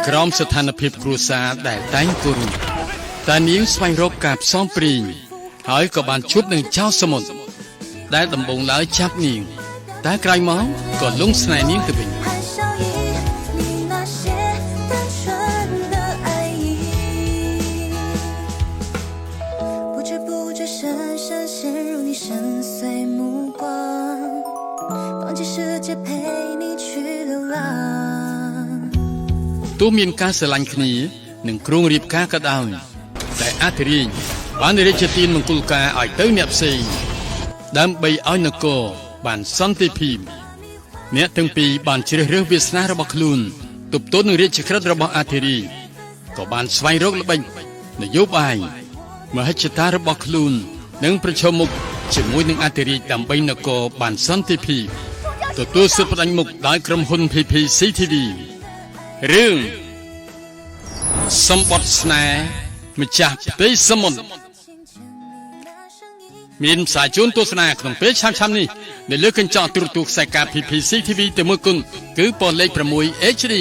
ក្រមស្ថានភាពគ្រួសារដែលតែងគោរពតានាងស្វែងរកការផ្សងព្រេងហើយក៏បានជួបនឹងចៅសមុទ្រដែលដំបងឡើយចាប់នាងតែក្រោយមកក៏លងស្នេហ៍នាងទៅវិញទោះមានការស្រឡាញ់គ្នានឹងគ្រងរៀបការក៏ដោយតែអធិរាជបានរាជទានមង្គលការឲ្យទៅអ្នកផ្សេងដើម្បីឲ្យនគរបានសន្តិភាពអ្នកទាំងពីរបានជ្រើសរើសវាសនារបស់ខ្លួនទប់ទល់នឹងរាជក្រឹត្យរបស់អធិរាជក៏បានស្វែងរកល្បិចនយោបាយមហិច្ឆតារបស់ខ្លួននិងប្រឈមមុខជាមួយនឹងអធិរាជដើម្បីនគរបានសន្តិភាពទទួលសិទ្ធិផ្ដាច់មុខដោយក្រុមហ៊ុន PPCTV រឿងសម្បត្តិស្នេហ៍ម្ចាស់ផ្ទៃសមុទ្រមានផ្សាយជូនទស្សនាក្នុងពេលឆាំៗនេះនៅលើកញ្ចក់ទូរទស្សន៍ខ្សែការ PPCTV តែមួយគុណគឺប៉ុស្តិ៍លេខ6 HD